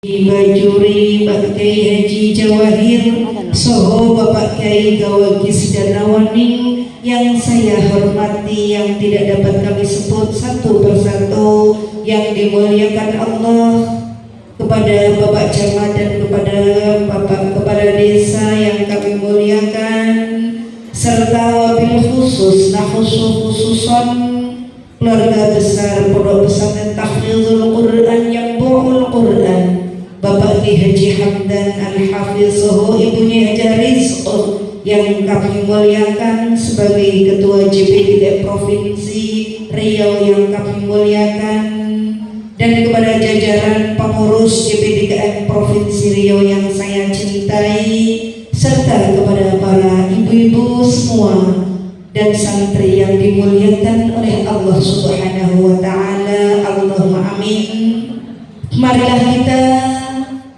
Bajuri Pak Kiai Haji Jawahir Soho Bapak Kiai Gawagis dan Rawaning yang saya hormati, yang tidak dapat kami sebut satu persatu, yang dimuliakan Allah, kepada Bapak Camat dan kepada Bapak Kepala Desa yang kami muliakan, serta wabil khusus khususon keluarga besar Pondok Pesantren Tahfidzul Quran yang Bu'ul Quran, Bapak Ki Haji Hamdan Al-Hafiz Soho, Ibunya Haja Rizq yang kami muliakan sebagai Ketua JPDKM Provinsi Riau yang kami muliakan, dan kepada jajaran pengurus JPDKM Provinsi Riau yang saya cintai, serta kepada para ibu-ibu semua dan santri yang dimuliakan oleh Allah Subhanahu wa Ta'ala. Allahumma amin. Marilah kita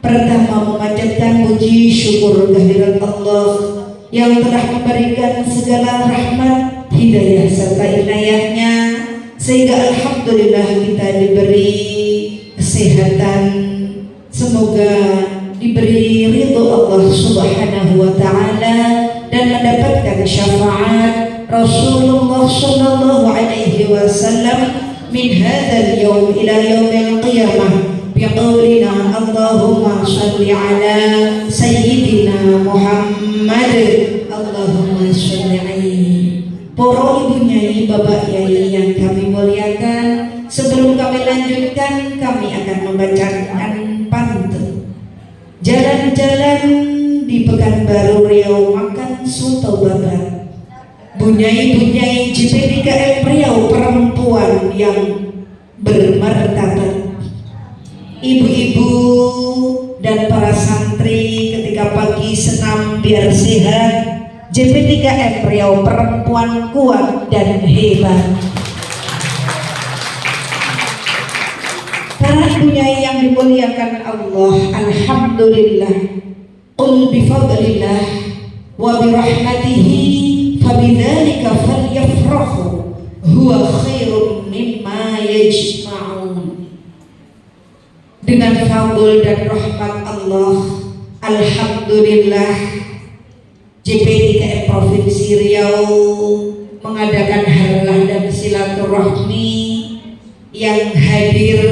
pertama memanjatkan puji syukur kehadirat Allah yang telah memberikan segala rahmat, hidayah serta inayahnya, sehingga alhamdulillah kita diberi kesehatan. Semoga diberi ridho Allah Subhanahu wa Ta'ala dan mendapatkan syafaat Rasulullah sallallahu alaihi wasallam min hadzal yaum ila yaumil qiyamah biqaulina Allahumma shalli ala sayyidina Muhammad Allahumma shalli alaihi. Para ibu nyai, bapak yai yang kami muliakan, sebelum kami lanjutkan, kami akan membacakan pantun. Jalan-jalan di Pekanbaru Riau makan soto babat, bunyai-bunyai JPDKM Riau perempuan yang bermartabat, ibu-ibu dan para santri ketika pagi senam biar sehat, JPDKM Riau perempuan kuat dan hebat. Para bunyai yang dimuliakan Allah, alhamdulillah, qul bifadlillah wa birahmatihi fabidzalika falyafrahu huwa khairun mimma yajma'un. Dengan fadl dan rahmat Allah, alhamdulillah, JPDKM Provinsi Riau mengadakan harlah dan silaturahmi yang hadir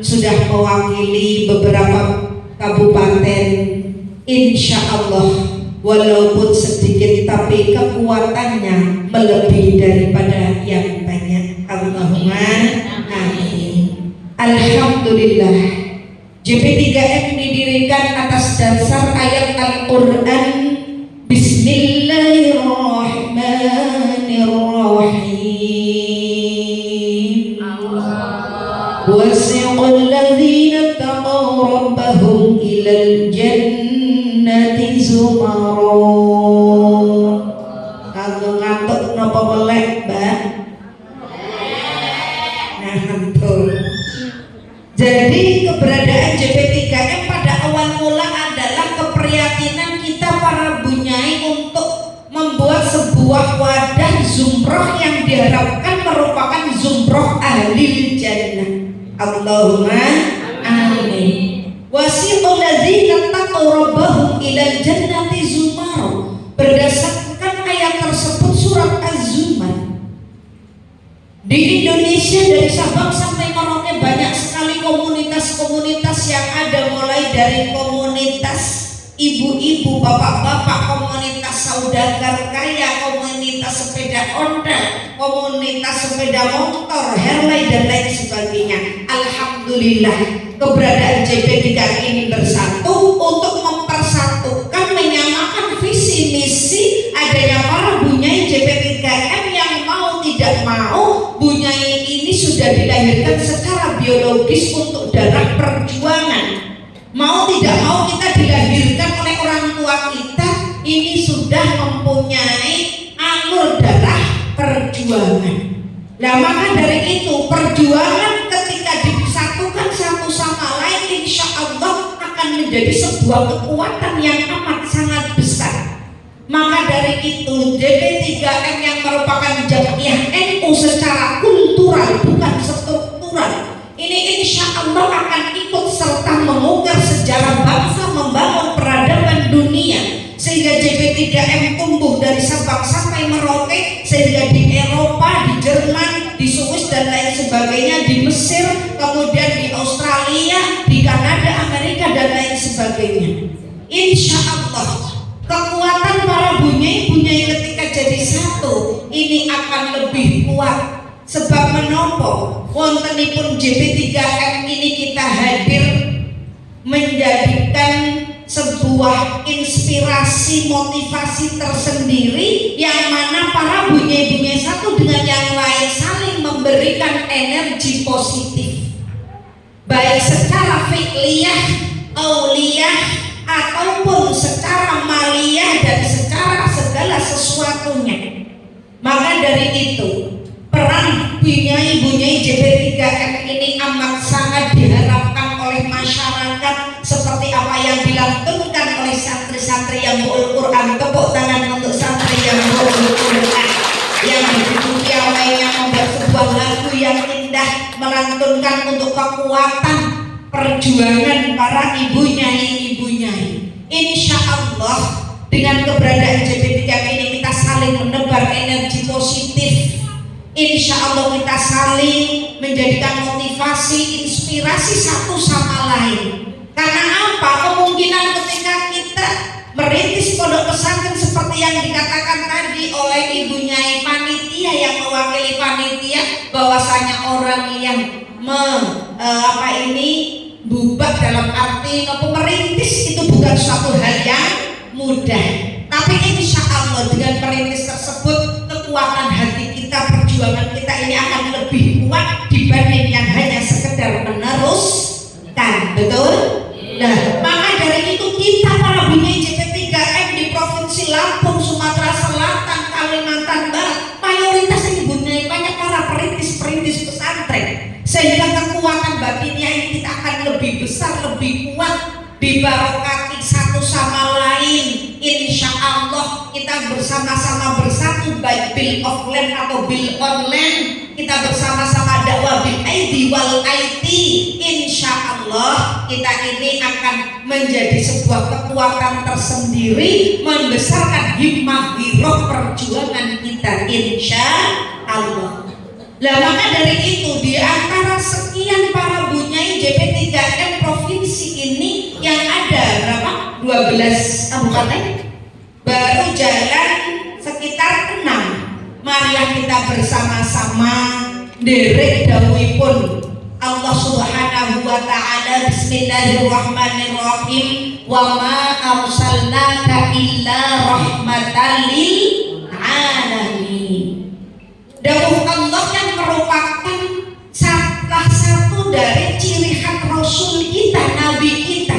sudah mewakili beberapa kabupaten. Insya Allah walaupun sedikit tapi kekuatannya melebihi daripada yang banyak. Allahumma amin. Alhamdulillah, JP3M didirikan atas dasar ayat Al-Quran, Bismillahirrahmanirrahim. Wasiqal ladzina taqaw rabbahum ilal jannati zumara. Aku ngantuk napa melek, Mbak? Ngantuk. Jadi keberadaan JP3M pada awal mula adalah keprihatinan kita para bunyai untuk membuat sebuah wadah zumroh yang diharapkan merupakan zumroh ahli jannah. Allahumma amin. Wasiqul ladzina taqaw rabbahum ilal jannati zumara. Berdasarkan ayat tersebut surat Az-Zumar. Di Indonesia dari Sabang sampai Merauke banyak sekali komunitas-komunitas yang ada, mulai dari komunitas ibu-ibu, bapak-bapak, komunitas saudagar kaya, komunitas sepeda ondel, komunitas sepeda motor, Harley dan lain sebagainya. Alhamdulillah, keberadaan JP3 ini bersatu untuk mempersatukan, menyamakan visi misi adanya para bunyai JP3M yang mau tidak mau bunyai ini sudah dilahirkan secara biologis untuk darah perjuangan. Mau tidak mau kita dilahirkan oleh orang tua kita, ini sudah mempunyai alur darah perjuangan. Nah, maka dari itu perjuangan ketika disatukan satu sama lain, insya Allah akan menjadi sebuah kekuatan yang amat sangat besar. Maka dari itu JP3M yang merupakan jamiah NU secara kultural bukan struktural, ini insya Allah akan ikut serta mengukir sejarah bangsa, membangun peradaban dunia, sehingga JP3M tumbuh dari Sabang sampai Merauke, sehingga di Eropa, di Jerman, di Swiss dan lain sebagainya, di Mesir, kemudian di Australia, di Kanada, Amerika dan lain sebagainya. Insya Allah kekuatan para bunyai-bunyai ketika jadi satu ini akan lebih kuat. Sebab menopo wontenipun JP3M ini kita hadir menjadikan sebuah inspirasi motivasi tersendiri, yang mana para bunyai-bunyai satu dengan yang lain saling memberikan energi positif, baik secara fi'liyah, auliyah, ataupun secara maliyah dan secara segala sesuatunya. Maka dari itu peran bunyai-bunyai JP3M ini amat sangat diharapkan oleh masyarakat, seperti apa yang dilantunkan oleh santri-santri yang baul Quran. Tepuk tangan untuk santri yang baul Quran, yang begitu piawainya membuat sebuah lagu yang indah, melantunkan untuk kekuatan perjuangan para ibu-nyai. Insya Allah dengan keberadaan JP3M ini kita saling menebar energi positif. Insya Allah kita saling menjadikan motivasi, inspirasi satu sama lain. Karena apa? Kemungkinan ketika kita merintis pondok pesantren seperti yang dikatakan tadi oleh Ibu Nyai panitia yang mewakili panitia, bahwasanya orang yang bubak dalam arti merintis itu bukan suatu hal yang mudah. Tapi insya Allah dengan perintis tersebut kekuatan hati kita, perjuangan kita ini akan lebih kuat dibanding yang hanya sekedar meneruskan. Betul? Nah, maka dari itu kita para bunyai JP3M di Provinsi Lampung, Sumatera Selatan, Kalimantan Barat, mayoritas ini bunyai, banyak para perintis pesantren, sehingga kekuatan batinnya ini kita akan lebih besar, lebih kuat, dibarokati satu sama lain. Insya Allah kita bersama-sama bersatu, baik bil offline atau bil online, kita bersama-sama dakwah bil aidi wal aiti. Insya Allah kita ini akan menjadi sebuah kekuatan tersendiri, membesarkan himmah giroh perjuangan kita insya Allah. Lah maka dari itu di antara sekian para bunyai JP3M provinsi ini yang ada berapa? 12 kabupaten, baru jalan sekitar 6. Marilah kita bersama-sama derek dawuhipun Allah Subhanahu wa taala. Bismillahirrahmanirrahim. Wa ma arsalnaka illa rahmatan lil alamin. Dawuh Allah yang merupakan salah satu dari ciri khas Rasul kita, Nabi kita.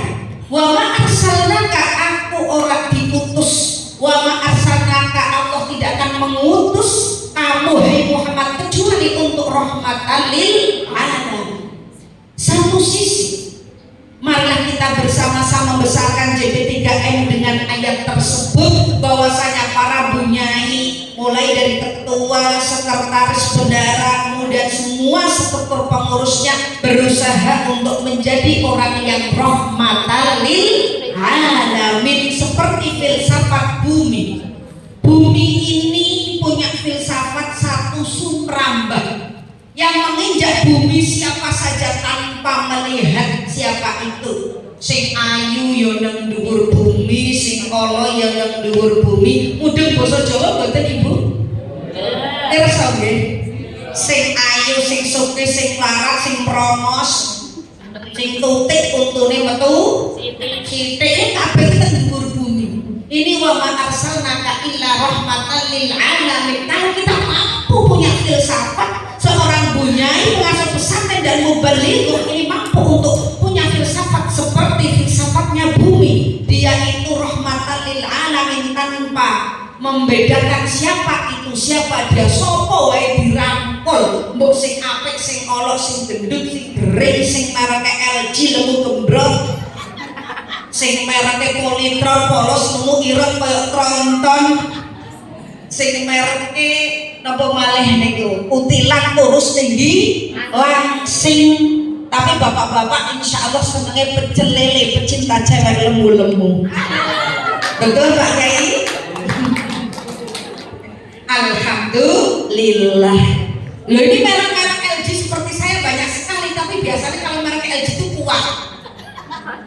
Wa ma arsalnaka, aku orang diutus. Wa ma arsalnaka, Allah tidak akan mengutus kamu hai Muhammad kecuali untuk rahmatan lil alamin. Satu sisi, marilah kita bersama-sama membesarkan JP3M dengan ayat tersebut, bahwasanya para bunyai mulai dari ketua, sekretaris, bendahara, kemudian semua struktur pengurusnya berusaha untuk menjadi orang yang rahmatan lil alamin, seperti filsafat bumi. Bumi ini punya filsafat satu sumrambah, yang menginjak bumi siapa saja tanpa melihat siapa itu. Sing ayu yo nang dhuwur bumi, sing ala yo nang dhuwur bumi. Mudeng basa Jawa mboten Ibu? Pirsa nggih? Sing ayu, sing sugih, sing larat, sing promos, sing tutik untune metu sithik kabeh ten dhuwur bumi. Ini wa ma arsalnaka illa rahmatan lil alamin. Kalau kita mampu punya filsafat, seorang bunyai, pengasuh pesantren dan mubalighun ini mampu untuk punya filsafat seperti filsafatnya bumi. Dia itu rahmatan lil alamin, tanpa membedakan siapa itu siapa dia, sopo wae dirangkul, mbok sing apik, sing ala, sing gendut, sing gering, sing mereke LG lemu gembrot, sing mereke Politron polos lemu ireng kaya tronton, sing mereke napa malih niku utilan lurus tinggi langsing Tapi bapak-bapak insya Allah senengnya pecel lele, pecinta cewek lemu-lemu. Betul Pak Kiai? Alhamdulillah. Loh ini merek-merek LG seperti saya banyak sekali, tapi biasanya kalau merek LG itu kuat.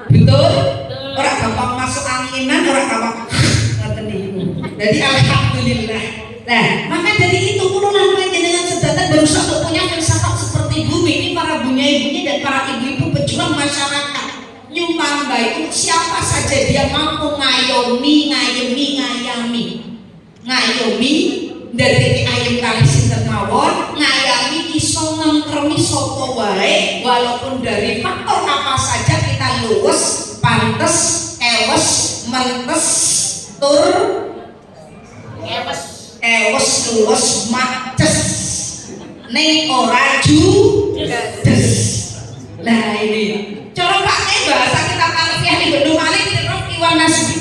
Betul? Orang gampang masuk anginan, orang gampang jadi alhamdulillah. Nah, maka dari itu kulo lan panjenengan sedanten berusaha untuk punya filsafat seperti bumi ini, para bunyai-bunyai dan para ibu-ibu pejuang masyarakat. Nyumbang baik siapa saja dia mampu ngayomi dari ayam kali sinten mawon, ngayami iso ngengkremi sapa wae, walaupun dari faktor apa saja kita luwes, pantes, ewes, mentes, tur ewes luwes maces ning ora judes. Nah ini cara pakai bahasa kita kalfiah di Bendung Malih terus iwan nasbi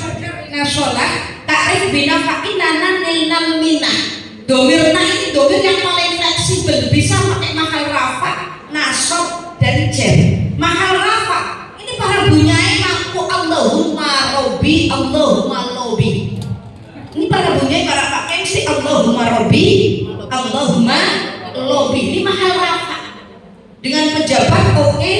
nasional takrif bina fakinana nilnal minah. Domirna ini domir yang paling fleksibel, bisa pakai mahal rafa, nasab dan jem. Mahal rafa ini para bunyai mampu Allahumma robbi Allahumma lobi. Ini para bunyai para Pak MC Allahumma robbi Allahumma lobi. Ini mahal rafa. Dengan pejabat oke,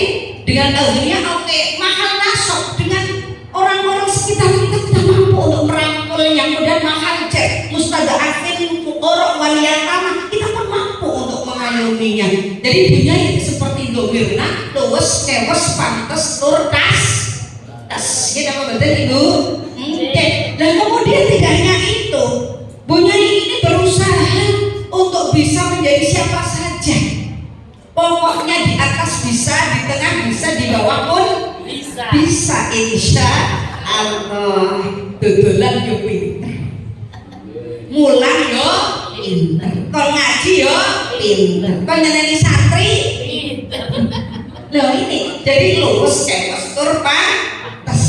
dengan ahlinya oke, mahal nasab dengan orang-orang sekitar kita mampu untuk merangkulnya. Kemudian mahal cek mustada'afin fuqara wal yatama, kita pun mampu untuk mengayominya. Jadi dunia ini seperti domirna, luwes, kewes, pantes, tur, tas. Kita apa betul Ibu? Dan kemudian tidak hanya itu, bunyai ini berusaha untuk bisa menjadi siapa saja. Pokoknya di atas bisa, di tengah bisa, di bawah pun bisa insya Allah. Dodolan yo pinter, mulang yo pinter, kon ngaji yo pinter, kon nyeneni santri pinter. Loh ini jadi lurus kewes tur pantes.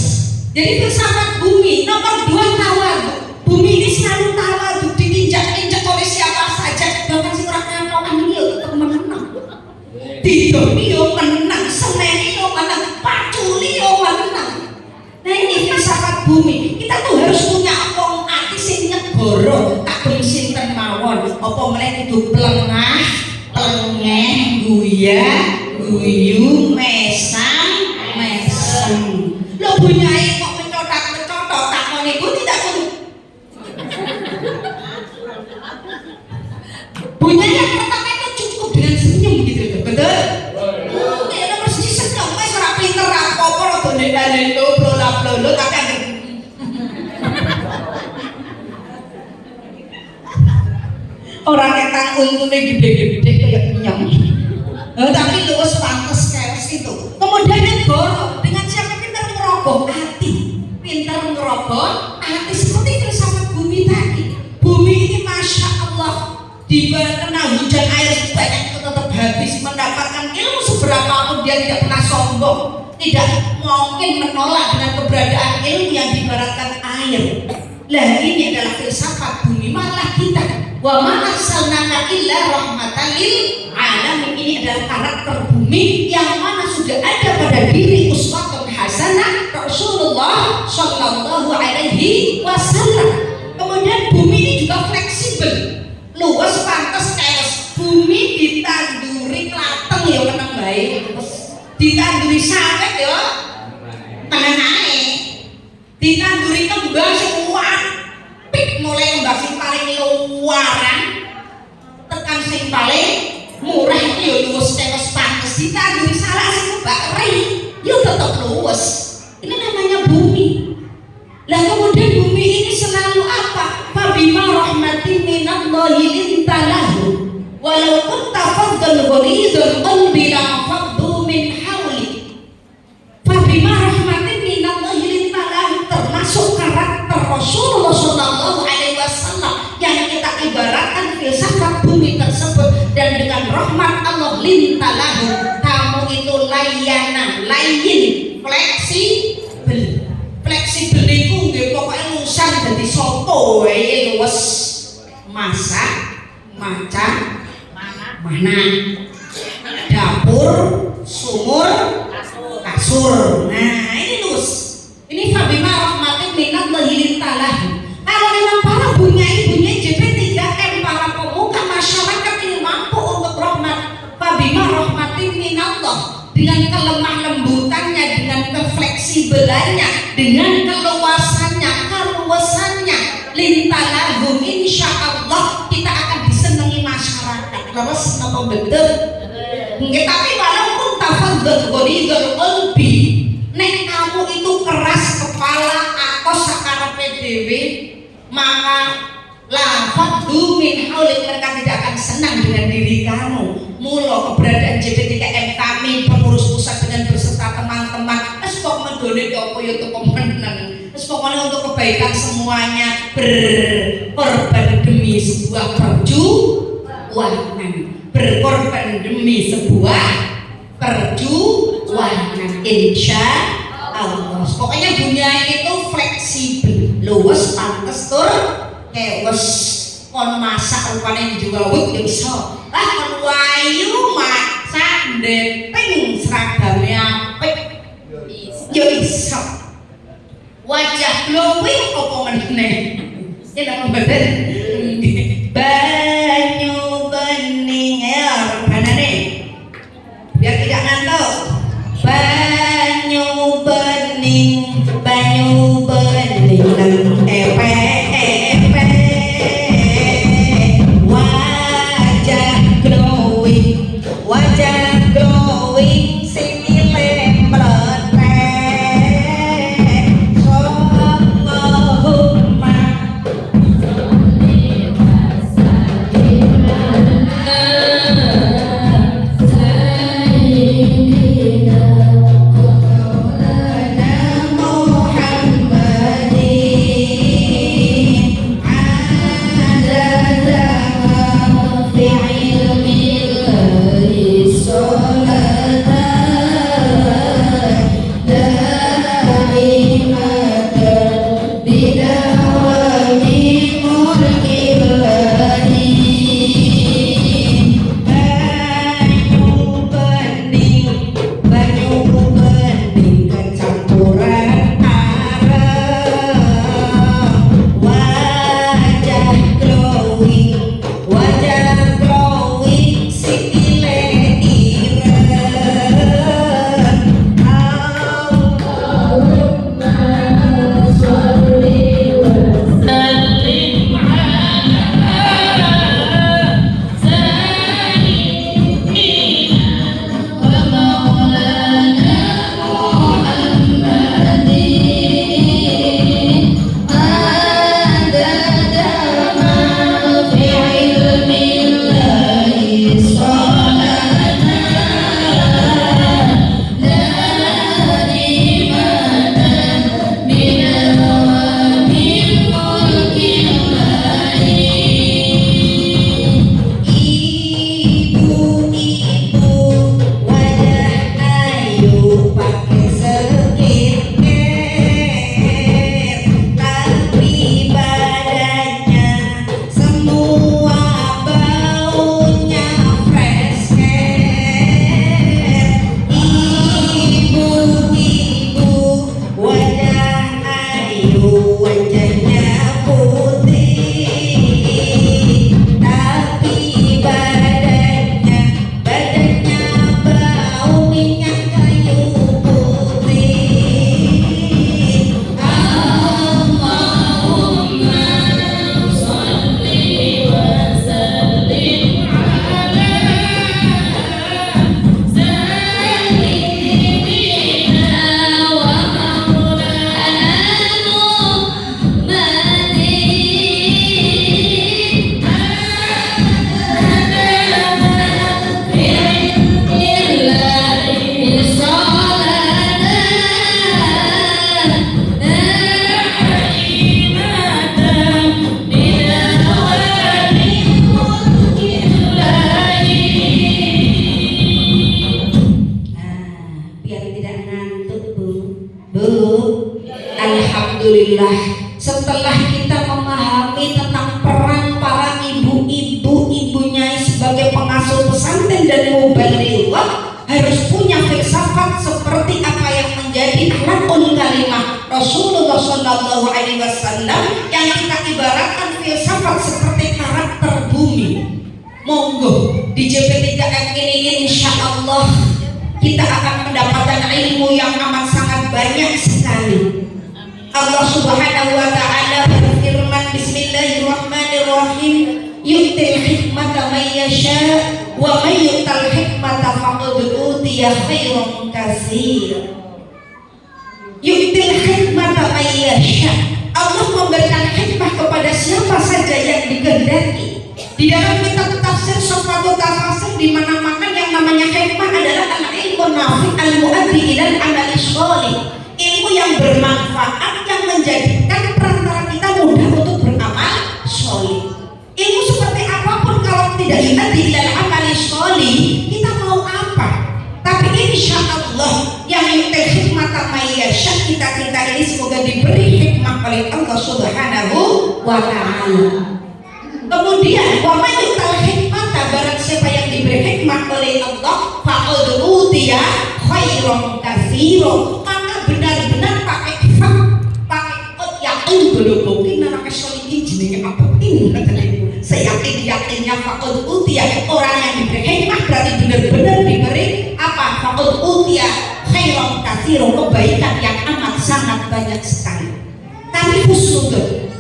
Jadi filsafat bumi nomor 2 tawadu. Bumi ini selalu tawadu, diinjak-injak oleh siapa saja, bahkan si orang ngantokan ini yo tetap menang. Didoni yo menang, semeni yo menang, paculi yo menang. Nah ini filsafat bumi. Kita tuh harus punya wong ati sing negara kagem sinten mawon. Apa meneh kudu plengah, plengeh, guyah, guyu, mesang, mesem. Lho bunyai kok mencotot-mencotot takon iku tidak kudu. Bunyai yang pertama itu cukup dengan senyum gitu loh. Betul? Ya nomor siji senyum wis ora pinter apa-apa rada ndek-ndek blolo tapi ada orang yang tak untungnya gede-gede kayak minyak. Tapi luwes pantes kewes itu. Kemudian negara dengan siapa pintar ngerogoh hati, pintar ngerogoh hati seperti filsafat bumi tadi. Bumi ini masya Allah kena hujan air banyak itu tetap habis, mendapatkan ilmu seberapapun dia tidak pernah sombong, tidak mungkin menolak dengan keberadaan ilmu yang diibaratkan air. Lah ini adalah filsafat bumi. Malah kita wa ma arsalnaka illa rahmatan lil alamin, ini adalah karakter bumi yang mana sudah ada pada diri uswatun hasanah Rasulullah sallallahu alaihi wasallam. Kemudian bumi ini juga fleksibel, luas, pantas, kaos. Bumi ditanduri Klaten ya menang baik, ditanduri sawit ya menang ae, ditanduri kembang semua pik, mulai kembang sing paling luaran tekan sing paling murah ya luwes kaos pantes, ditanduri salah sing bakri ya tetap luwes. Ini namanya bumi. Lah kemudian bumi ini selalu apa? Fabima rahmatin minallahi lintalahu walau kunta faddan ghalidhal qalbi la faddu min hawli. Fabima rahmatin minallahi lintalahu termasuk karakter Rasulullah sallallahu alaihi wasallam yang kita ibaratkan filsafat bumi tersebut. Dan dengan rahmat Allah lintalahu, kamu itu layanan, layin, fleksibel. Fleksibel itu nggih pokoke lusan dadi soto wae luwes, masak, macan, mana, dapur, sumur, kasur. Nah ini lus, ini fabima rahmatin minallahi lintalah. Kalau memang para bunyai JP3M, para pemuka masyarakat ini mampu untuk rahmat, fabima rahmatin minallah, dengan kelemah lembutannya, dengan kefleksibelannya, dengan keluasannya, lintalahum, insya Allah kita akan disenangi masyarakat. Terus apa betul? Nggak, tapi walaupun tafadhol ghalidul qalbi, nek kamu itu keras kepala atau sakarape dhewe, maka lafadhu min haulik, mereka tidak akan senang dengan diri kamu. Mula keberadaan JP3M kami pengurus pusat dengan beserta teman-teman pokok mendone apa ya teko menang. Terus pokoknya untuk kebaikan semuanya, berkorban demi sebuah perjuangan, berkorban demi sebuah perjuangan, insya Allah. Pokoknya dunia itu fleksibel, luwes pantes tur kewes, kon masak rupane juga wut ya iso, lah kon wayu masak ndeping seragame apik ya iso, wajah glowing apa meneh ini apa bener banyu bening ya rebanane biar tidak ngantuk. Banyu bening nang epe wajah glowing sikile meletek. Allahumma Alhamdulillah, setelah kita memahami tentang peran para ibunya sebagai pengasuh pesantren dan mubalighah harus punya filsafat seperti apa yang Sallallahu Alaihi Wasallam yang kita ibaratkan filsafat seperti karakter bumi. Monggo di JP3M ini insya Allah kita akan mendapatkan ilmu yang amat sangat banyak sekali. Allah Subhanahu wa Ta'ala berfirman, Bismillahirrahmanirrahim, yu'til hikmata man yasha wa may yu'tal hikmata faqad utiya khairan katsir. Yu'til hikmata man yasha, Allah memberikan hikmah kepada siapa saja yang dikehendaki. Di dalam kitab tafsir Sofatul Tafsir di mana-mana yang namanya hikmah adalah al-ilmu nafi' al-mu'addi ilal amali sholih, ilmu yang bermanfaat yang menjadikan perantara kita mudah untuk beramal sholih. Ilmu seperti apapun kalau tidak yu'addi ilal amali sholih, kita mau apa? Tapi insya Allah yang yu'til hikmata may yasha, kita ini semoga diberi hikmah oleh Allah Subhanahu wa Ta'ala. Kemudian wa may yu'tal hikmata, barang siapa yang diberi hikmah oleh Allah, faqad utiya khairan katsira, maka benar-benar pakai yakin belum mungkin anak solihin jenenge apa ini, saya yakinnya faqad utiya, orang yang diberi hikmah berarti benar-benar diberi apa? Faqad utiya khairan katsira, kebaikan yang amat sangat banyak sekali. Tapi khusus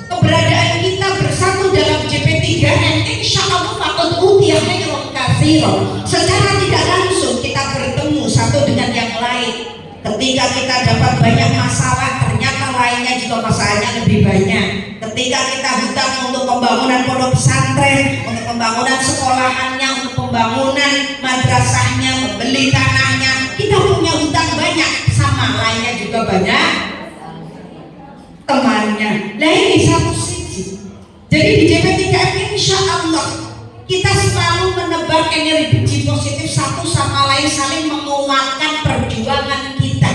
keberadaan kita bersatu dalam JP3M insya Allah faqad utiya khairan katsira. Secara tidak langsung kita bertemu satu dengan yang lain. Ketika kita dapat banyak masalah, ternyata lainnya juga masalahnya lebih banyak. Ketika kita hutang untuk pembangunan pondok pesantren, untuk pembangunan sekolahannya, untuk pembangunan madrasahnya, membeli tanahnya, kita punya hutang banyak, sama lainnya juga banyak temannya. Nah ini satu sisi. Jadi di JP3M insya Allah kita selalu menebar energi positif satu sama lain, saling menguatkan perjuangan kita.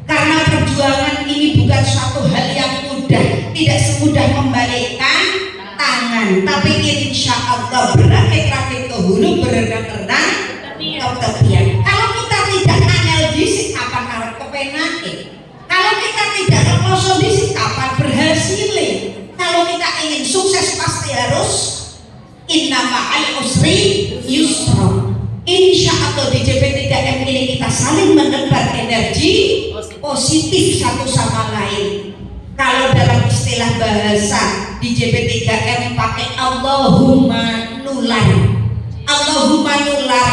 Karena perjuangan ini bukan suatu hal yang mudah, tidak semudah membalikkan tangan. Tapi insya Allah berakit-rakit ke hulu, berenang-renang ke tepian. Kalau kita tidak analisis, kapan arep kepenake? Kalau kita tidak reposisi, kapan berhasil? Kalau kita ingin sukses pasti harus inna ma'al usri yusra. Insya Allah di JP3M ini kita saling menebar energi positif satu sama lain. Kalau dalam istilah bahasa di JP3M pakai Allahumma nular. Allahumma nular.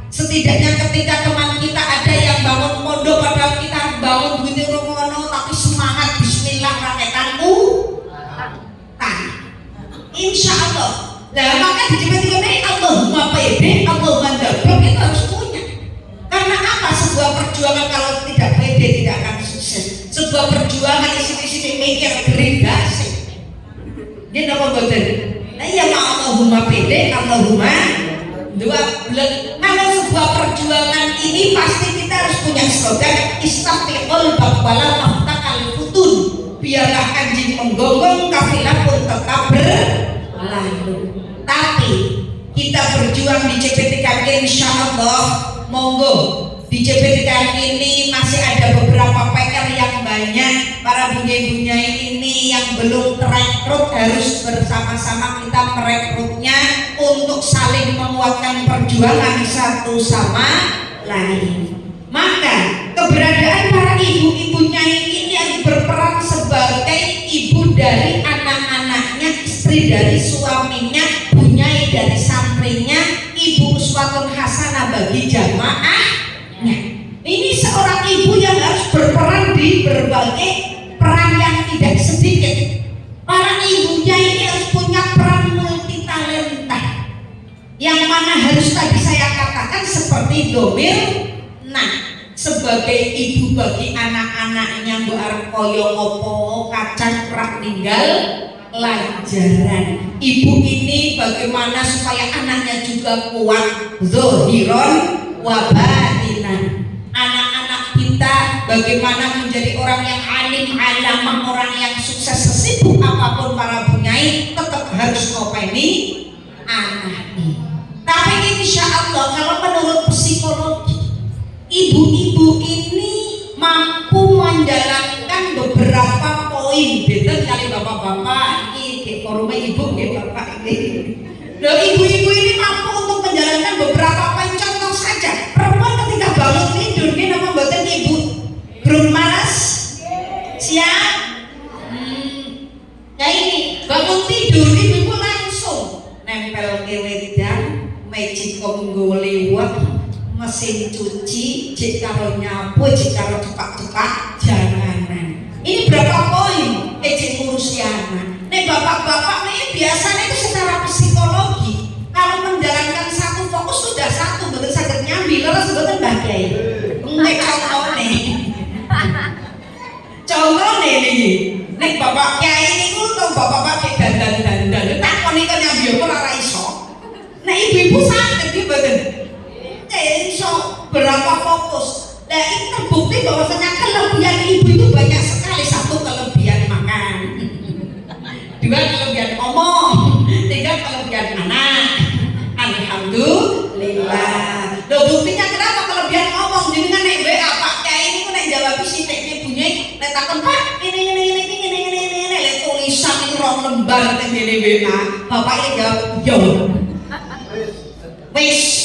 Setidaknya ketika teman kita ada yang bangun pondok, padahal kita bangun begitu romono, tapi semangat Bismillah rakyatku insya Allah. Nah maka di JP3M Allahumma pede, Allahumma dablok, kita harus punya. Karena apa? Sebuah perjuangan kalau tidak pede tidak akan sukses. Sebuah perjuangan isi-isi mikir gerindasi. Dia apa betul? Nah ya Allahumma pede, Allahumma dua bulan. Kalau sebuah perjuangan ini pasti kita harus punya slogan istafiqul baqwala maftakal futun. Biarlah anjing menggonggong, kafilah pun tetap berlalu. Tapi kita berjuang di JP3M insya Allah, monggo di JP3M ini masih ada beberapa PKR yang banyak. Para bunyai-bunyai ini yang belum terekrut harus bersama-sama kita merekrutnya untuk saling menguatkan perjuangan satu sama lain. Maka keberadaan para ibu-ibu nyai ini yang berperan sebagai ibu dari anak-anaknya, istri dari suaminya, bunyai dari santrinya, ibu uswatun hasanah bagi jamaahnya. Ini seorang ibu yang harus berperan di berbagai peran yang tidak sedikit. Para ibunya ini harus punya peran multi talenta, yang mana harus tadi saya katakan seperti domir. Nah, sebagai ibu bagi anak-anaknya Mbak Arkoyo opo kacang prak tinggal pelajaran. Ibu ini bagaimana supaya anaknya juga kuat zohiron wabatinan. Anak-anak kita bagaimana menjadi orang yang alim alamah, orang yang sukses sesibuk apapun para bunyai tetap harus ngopeni anaknya. Tapi insya Allah kalau menurut psikologi, ibu-ibu ini mampu menjalankan beberapa poin poin beda kali bapak-bapak ini forumnya ibu ya bapak ini. Loh, ibu-ibu ini mampu untuk menjalankan beberapa poin contoh saja. Perempuan ketika bangun tidur ini nama buatan ibu belum malas siap. Nah ini bangun tidur ibu langsung nempel ke lidah magicom lewat mesin cuci, cek karo nyapu, cek karo cepak-cepak, janganan. Ini berapa poin? Cek ngurus anak. Nih bapak-bapak nih biasanya itu secara psikologi kalau menjalankan satu fokus sudah satu, betul sakit nyambi, terus betul bagai. Nih contoh nih bapak kiai ini tuh bapak-bapak kayak dandan, tak koni kan nyambi aku lara iso. Nah ibu-ibu sakit dia betul. So berapa fokus. Nah ini terbukti bahwasanya kelebihan ibu itu banyak sekali. Satu kelebihan makan, dua kelebihan ngomong, tiga kelebihan anak. Alhamdulillah. Loh buktinya kenapa kelebihan ngomong? Jadi kan nek WA Pak Kiai ini nek jawab siteknya bunyi, nek takon Pak ini tulisan itu rong lembar teng ngene WA. Bapak ini jawab yo. Wis.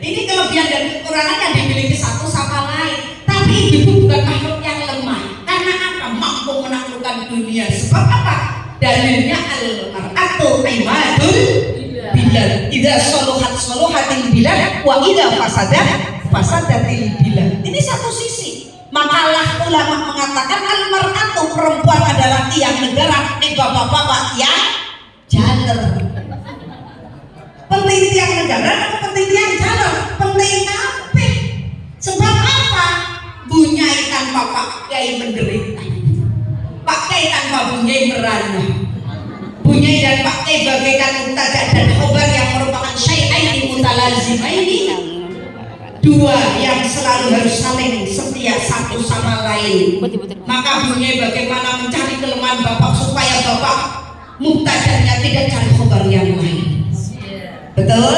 Ini kelebihan dan kekurangan yang dimiliki satu sama lain. Tapi ibu bukan makhluk yang lemah. Karena apa? Mampu menaklukkan dunia. Sebab apa? Dalilnya al-mar'atu imadul bilal. Idza saluhatil bilal wa idza fasadatil bilal. Ini satu sisi. Makalah ulama mengatakan al-mar'atu perempuan adalah tiang negara. Bapak-bapak yang jaler. Penting tiang negara atau penting tiang jalan? Penting apa? Sebab apa? Bunyai tanpa Pak Kiai menderita, Pak Kiai tanpa bunyai merana. Bunyai dan Pak Kiai bagaikan mubtada dan khobar yang merupakan syai'aini mutalazimaini, dua yang selalu harus saling setia satu sama lain. Maka bunyai bagaimana mencari kelemahan bapak supaya bapak mubtadanya tidak cari khobar yang lain. Betul?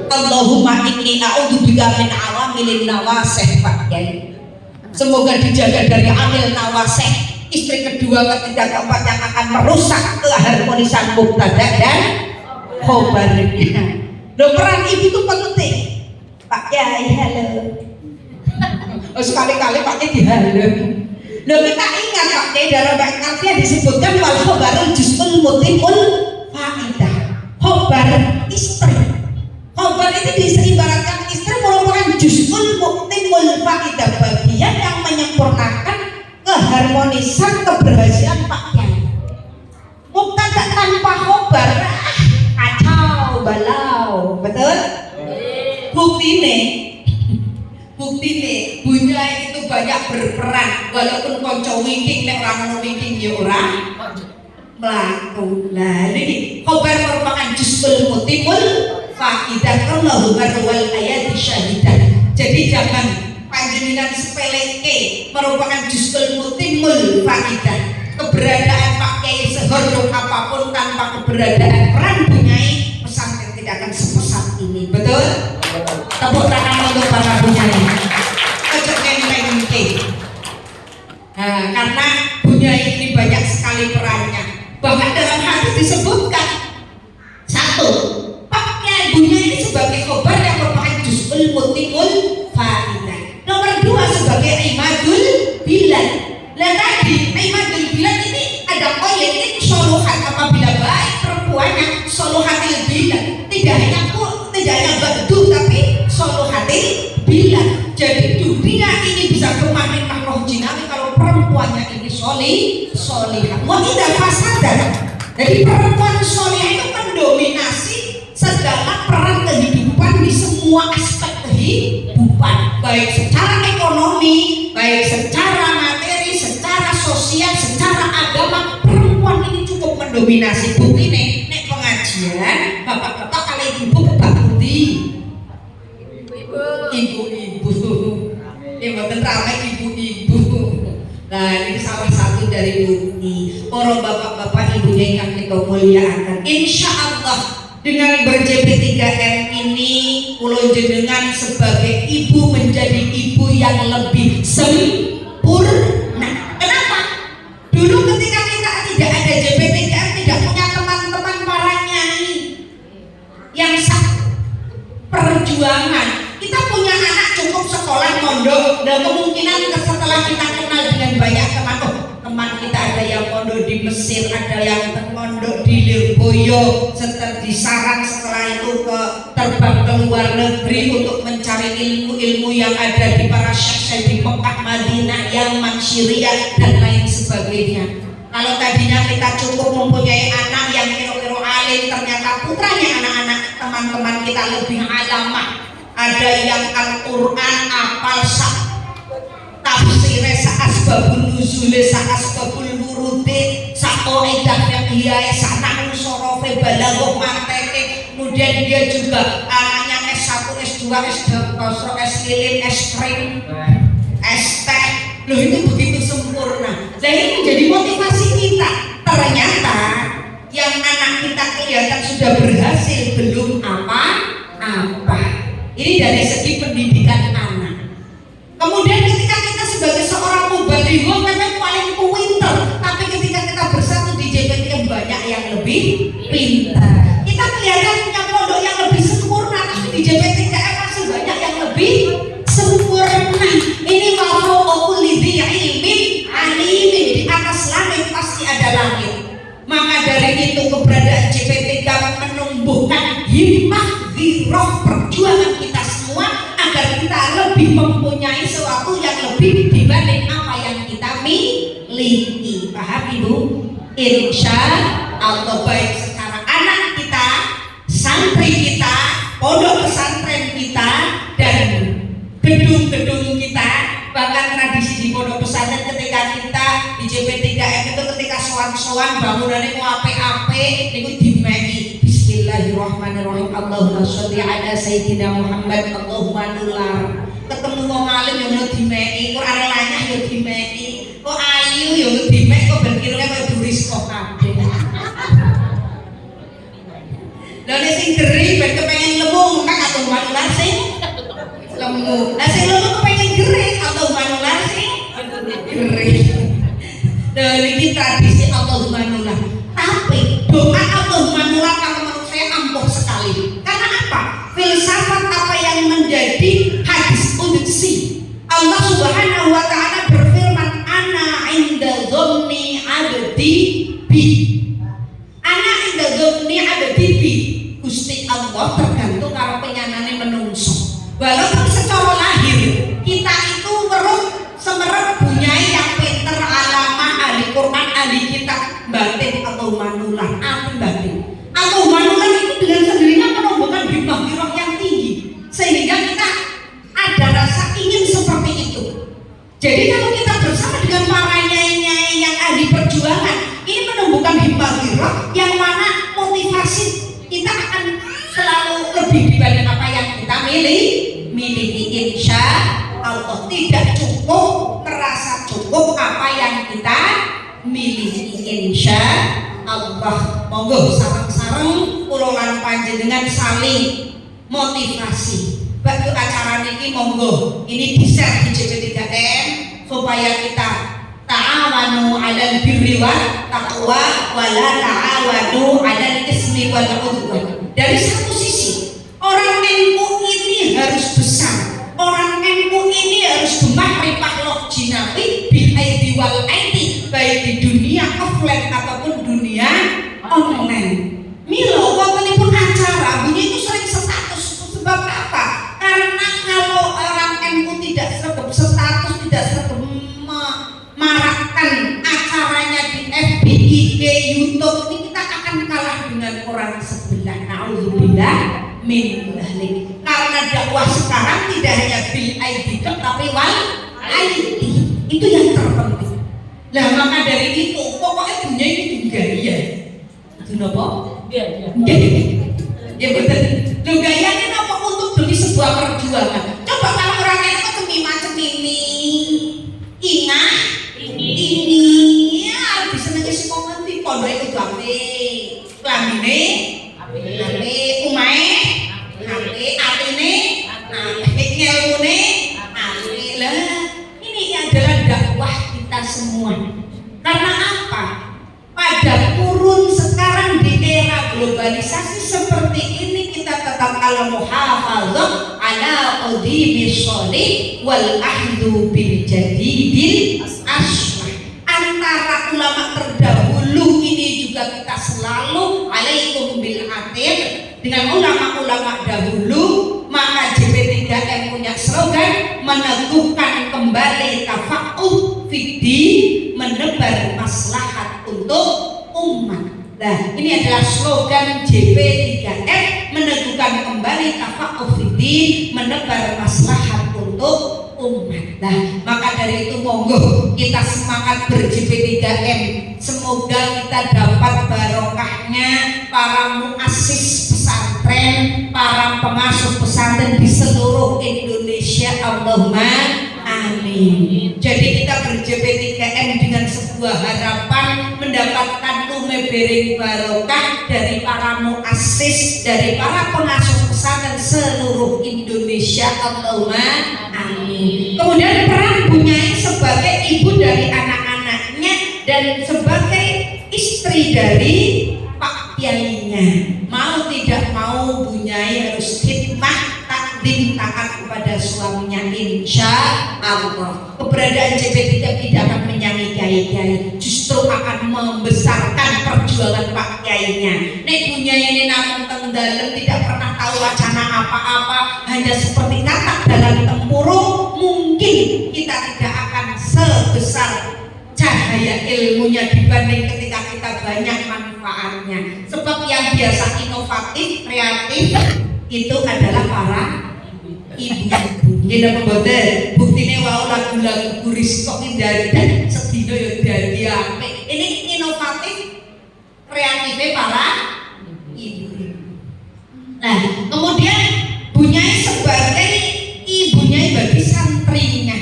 Allahumma inni a'udzubika min awamilin nawasih Pak Kiai. Semoga dijaga dari amil nawasih, istri kedua, ketiga, keempat yang akan merusak keharmonisan mubtada dan khobarnya. Loh, peran ibu itu penting. Pak Kiai halo. Sekali-kali Pak Kiai dihalo. Loh, kita ingat Pak Kiai dalam Al-Qur'an disebutkan wal khobarul juz'ul mutimul fa'idah. Khobar istri. Khobar itu diseibaratkan istri merupakan juz'ul mu'timul fa'idah, bagian yang menyempurnakan keharmonisan keberhasilan Pak Kiai. Mubtada tanpa khobar kacau balau. Betul? Buktine bunyai itu banyak berperan walaupun konco wingking nek ora ngono wingking ya ora melaku. Nah ini khobar merupakan juz'ul mutimul fa'idah Allahu wal ayat syahidah. Jadi jangan panjenengan sepeleke, merupakan juz'ul mutimul fa'idah. Keberadaan Pak Kiai sehormat apapun tanpa keberadaan peran bunyai, pesantren tidak akan sepesat ini. Betul? Tepuk tangan untuk para bunyai. Ojo nenteng-nenteng. Nah, karena bunyai ini banyak sekali perannya. Bahkan dalam hadis disebutkan satu, Pak Kiai bunyai ini sebagai khobar yang merupakan juz'ul mutimul fa'idah. Nomor dua sebagai imadul bilal. Nah tadi imadul bilal ini ada koyek ini soluhat apabila baik perempuannya soluhatil bilal. Tidak hanya badu tapi soluhatil bilal. Jadi dunia ini bisa kemarin makhluk jinawi kalau perempuannya ini solihah. Wa idza fasadat. Jadi perempuan solihah itu mendominasi segala peran kehidupan di semua aspek kehidupan, baik secara ekonomi, baik secara materi, secara sosial, secara agama. Perempuan ini cukup mendominasi. Bukti nek pengajian bapak-bapak kalau ibu bapak bukti ibu-ibu yang mboten ramai ibu-ibu. Nah ini salah satu dari bukti para bapak-bapak ibunya yang kita muliakan. Insya Allah dengan ber-JP3M ini kula jenengan sebagai ibu menjadi ibu yang lebih sempurna. Kenapa? teman-teman kita ada yang pondok di Mesir, ada yang pondok di Lirboyo, setelah di Sarang, setelah itu terbang ke luar negeri untuk mencari ilmu-ilmu yang ada di para syekh di Mekah, Madinah, Yaman, Syria dan lain sebagainya. Kalau tadinya kita cukup mempunyai anak yang kira-kira alim, ternyata putranya anak-anak teman-teman kita lebih alamah. Ada yang Al-Quran apal tafsirnya asbabun nuzule asbabul wurudi qa'idah fiqhiyah nahwu sorofe balaghah manteke. Kemudian dia juga anaknya S1 S2 S2 S lilin S krim S teh. Loh, itu begitu sempurna. Nah, ini menjadi motivasi kita. Ternyata yang anak kita kelihatan sudah berhasil belum apa-apa. Ini dari segi pendidikan anak. Kemudian ketika kita sebagai seorang mubalighah memang paling pintar, tapi ketika kita bersatu di JPTM banyak yang lebih pintar. Kita kelihatan punya pondok yang lebih sempurna, tapi di JPTM masih banyak yang lebih sempurna. Ini wafau kulli ilmin alimin, di atas langit pasti ada langit. Maka dari itu keberadaan JPTK menumbuhkan himmah, giroh, perjuangan kita semua agar kita lebih mempunyai sesuatu yang lebih dibanding apa yang kita miliki. Paham Ibu? Insya Allah, baik secara anak kita, santri kita, pondok pesantren kita, dan gedung-gedung kita, bahkan tradisi di pondok pesantren ketika kita di JP3M itu ketika sowan-sowan bangunannya mau ape-ape itu dimei Bismillahirrahmanirrahim, Allahumma sholli ala Sayyidina Muhammad, Allahumma nular. Ketemu wong alim yang mau dimei, Quran lanyah yang dimei, kok ayu yang dimei, kok berkiranya kayak buris kok kabeh. Lalu sing geri ben kepengen lemu mek atau nular sing lemu. Lah sing lemu kepengen geri atau nular sing geri. Dan ini tradisi Allahumma nular. Tapi doa Allahumma nular kalau menurut saya ampuh sekali. Karena apa? Filsafat apa yang menjadi hadis qudsi. Allah Subhanahu wa taala berfirman, ana inda dhanni abdi bi. Ana inda dhanni abdi bi. Gusti Allah tergantung karo penyanane menungso. Walaupun secara lahir kita itu weruh semerep bunyai yang pinter, alamah, ahli Quran, ahli kitab, batin atau manulah, api batin. Atau manulah itu dengan sendirinya menumbuhkan himmah yang tinggi, sehingga kita ada rasa ingin seperti itu. Jadi kalau kita bersama dengan para nyai-nyai yang ahli perjuangan, ini menumbuhkan himmah yang mana motivasi kita akan selalu lebih dibanding apa yang kita miliki. Insya Allah tidak cukup, merasa cukup apa yang kita miliki. Insya Allah, monggo sareng-sareng kula lan panjenengan saling motivasi. Bagi acara niki monggo ini di-share di JP3M supaya kita ta'awanu 'alal birri wat taqwa wa la ta'awanu 'alal ismi wal 'udwan. Dari satu sisi, orang NU ini harus besar. Orang NU ini harus gemar ripah jinawi bil aidi wal aidi, baik di dunia offline ataupun dunia online. Milo wontenipun acara bunyi itu sering status. Sebab apa? Karena kalau orang NU tidak seragam status, tidak seragam marakkan acaranya di FB, IG, YouTube, ini kita akan kalah dengan orang sebelah. Nauzubillah min dzalik. Karena dakwah sekarang tidak hanya bil aidi tapi wal aidi. Itu yang terpenting. Nah, maka dari itu pokoknya dunia ini gaya. Itu napa? Gaya. Ya betul. Lho gayane napa untuk demi sebuah perjuangan. Coba kalau orang yang ketemu macam ini. Ingat ini ya disenengi saka ngendi pondok itu gawe klambine ape umahe ape atine ape ngelmune ape lah. Ini adalah dakwah kita semua. Karena apa? Pada kurun sekarang di era globalisasi seperti ini kita tetap ala muhafadzah ala qadimi sholih wal ahdu bil jadidil aslah. Antara selalu alaikum bil atiq dengan ulama-ulama dahulu, maka JP3M punya slogan meneguhkan kembali tafaqquh fiddin, menebar maslahat untuk umat. Nah, ini adalah slogan JP3M, meneguhkan kembali tafaqquh fiddin, menebar maslahat untuk umat. Nah, maka dari itu monggo kita semangat ber-JP3M. Semoga kita dapat barokahnya para muassis pesantren, para pengasuh pesantren di seluruh Indonesia. Allahumma amin. Jadi kita ber-JP3M dengan sebuah harapan mendapatkan bereng barokah dari para muassis, dari para pengasuh pesantren seluruh Indonesia. Allahumma amin. Kemudian peran Bunyai sebagai ibu dari anak-anaknya dan sebagai istri dari Pak Kiainya, mau tidak mau Bunyai harus khidmah takdim taat kepada suaminya. Insya Allah keberadaan JP3 tidak akan menyangi kiai-kiai, justru akan membesarkan perjuangan Pak Kiainya. Nek Bunyai ini namun tenggelam, tidak pernah tahu wacana apa-apa, hanya seperti katak dalam tempurung, mungkin kita tidak akan sebesar cahaya ilmunya dibanding ketika kita banyak manfaatnya. Sebab yang biasa inovatif, kreatif itu adalah para ibu-ibu. Kita membuat buktinya wow lagu-lagu kuris kok dari sedino ya dari apik. Ini inovatif, kreatifnya para ibu. Nah, kemudian Bunyai sebagai ibunya bagi santrinya.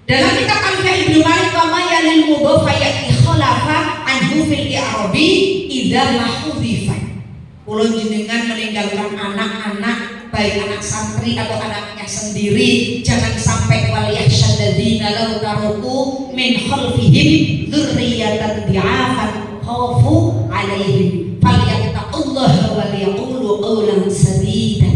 Dalam kitab Al-Fiqh Ibnu Malik wa ma yalil mudhaf ya'ti khalafa anhu fil i'rabi idza mahudhifa. Kula jenengan meninggalkan anak-anak, baik anak santri atau anaknya sendiri, jangan sampai waliyahsyalladzina law taraku min khalfihim dzurriyyatan dhi'afan khafu 'alaihim falyattaqullaha wa liyaqulu qawlan sadida.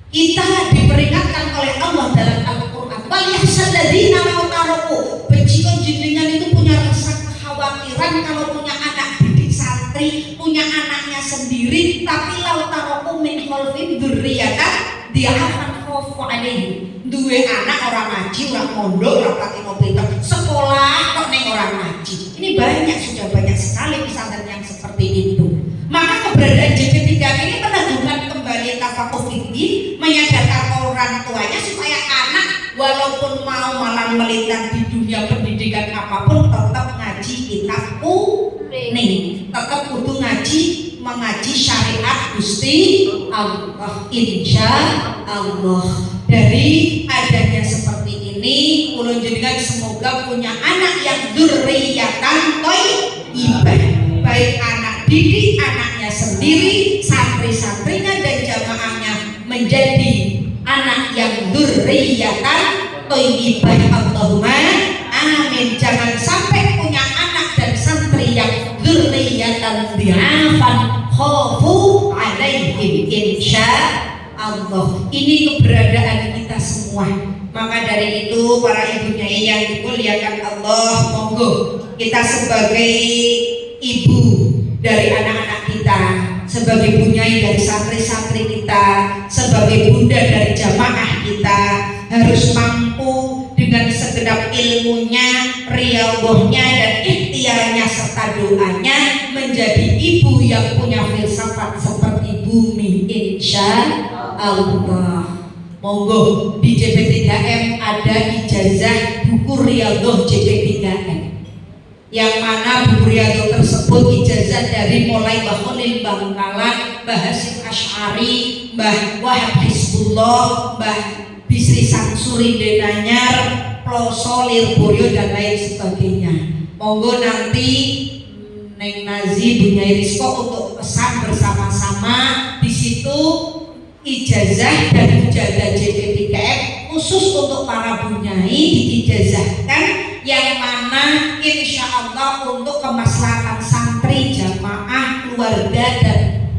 Kita diperingatkan oleh Allah dalam Al-Qur'an, waliyahsyalladzina law taraku, bejiko jenengan itu punya rasa kekhawatiran kalau punya anak didik santri, punya anaknya sendiri, tapi lautaroku min khalfin dzurriyyatan dhi'afan khafu 'alaihim. Duwe anak orang ngaji, orang mondok, orang pati pinter, sekolah kok ning orang ngaji. Ini banyak, sudah banyak sekali pesantren yang seperti itu. Maka keberadaan JP3 ini meneguhkan kembali tafaqquh fiddin, menyadarkan orang tuanya supaya anak walaupun mau malang melintang di dunia pendidikan apapun tetap ngaji kitab kuning, tetap kudu ngaji, mengaji syariat Gusti Allah. Insya Allah dari adanya seperti ini ulun jenengan semoga punya anak yang dzurriyyatan thayyibah, baik anak didik, anaknya sendiri, santri-santrinya dan jamaahnya menjadi anak yang dzurriyyatan thayyibah. Allahumma amin. Jangan sampai punya anak dan santri yang dzurriyyatan dhi'afan khafu 'alaihim. Insya Allah ini keberadaan kita semua. Maka dari itu para ibunya yang dimuliakan Allah, monggo kita sebagai ibu dari anak-anak kita, sebagai bunyai dari santri-santri kita, sebagai bunda dari jamaah kita, harus mampu dengan segenap ilmunya, riyadhahnya dan ikhtiarnya serta doanya menjadi ibu yang punya filsafat seperti bumi. Insya Allah. Monggo di JP3M ada ijazah buku riyadhah JP3M, yang mana buku riyadhah tersebut ijazah dari mulai Mbah Khalil Bangkalan, Mbah Hasyim Asy'ari, Mbah Wahab Hizbullah, Mbah Bisri Samsuri Denanyar, Ploso Lirboyo dan lain sebagainya. Monggo nanti Neng Nazi Bunyai Rizko untuk pesan bersama-sama di situ ijazah dan ijazah JP3M khusus untuk para bunyai diijazahkan, yang mana insya Allah untuk kemaslahatan santri, jamaah, keluarga dan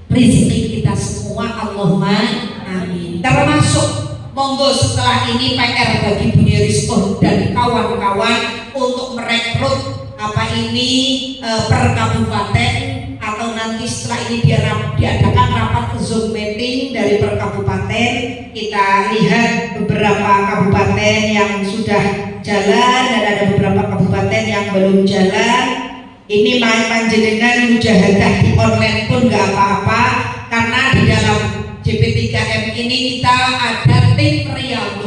rezeki kita semua. Allahumma amin. Termasuk monggo setelah ini PR bagi Bunyai Rizko dan kawan-kawan untuk merekrut apa ini per kabupaten atau nanti setelah ini diadakan rapat Zoom meeting dari per kabupaten, kita lihat beberapa kabupaten yang sudah jalan dan ada beberapa kabupaten yang belum jalan. Ini panjenengan mujahadah di online pun nggak apa-apa, karena di dalam JP3M ini kita ada tim Riau.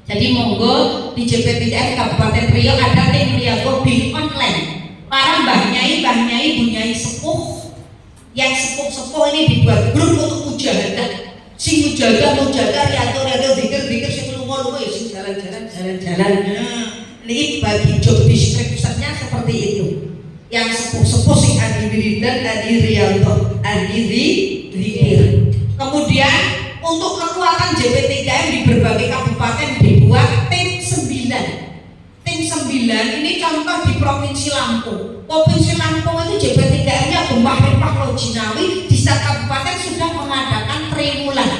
Jadi monggo di JP3M Kabupaten Riau ada tim Riau di online. Para mbah nyai, bu nyai sepuh, yang sepuh-sepuh ini dibuat grup untuk mujahadah. Si mujahadah Riau zikir si lunga ya si jalan. Ini bagi job description-nya seperti itu. Yang sepuh-sepuh sing adi wiridan, adi riyanto, adi zikir. Kemudian untuk kekuatan JP3M di berbagai kabupaten dibuat tim 9. Tim 9 ini contoh di Provinsi Lampung. Provinsi Lampung itu JP3M-nya Rempah Lo Jinawi di setiap kabupaten sudah mengadakan triwulan.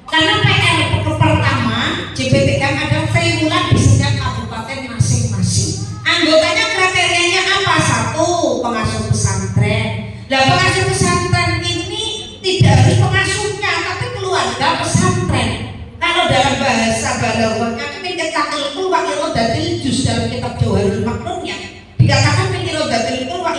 Karena PR pertama JP3M ada triwulan di setiap kabupaten masing-masing. Anggotanya kriterianya apa? 1, pengasuh pesantren. Nah, pengasuh pesantren ini tidak harus pengasuhnya, tapi keluarga pesantren. Kalau dalam bahasa balaghahnya min takilul wa iradatil juz dalam kitab Jauharul Maknunnya dikatakan min iradatil wa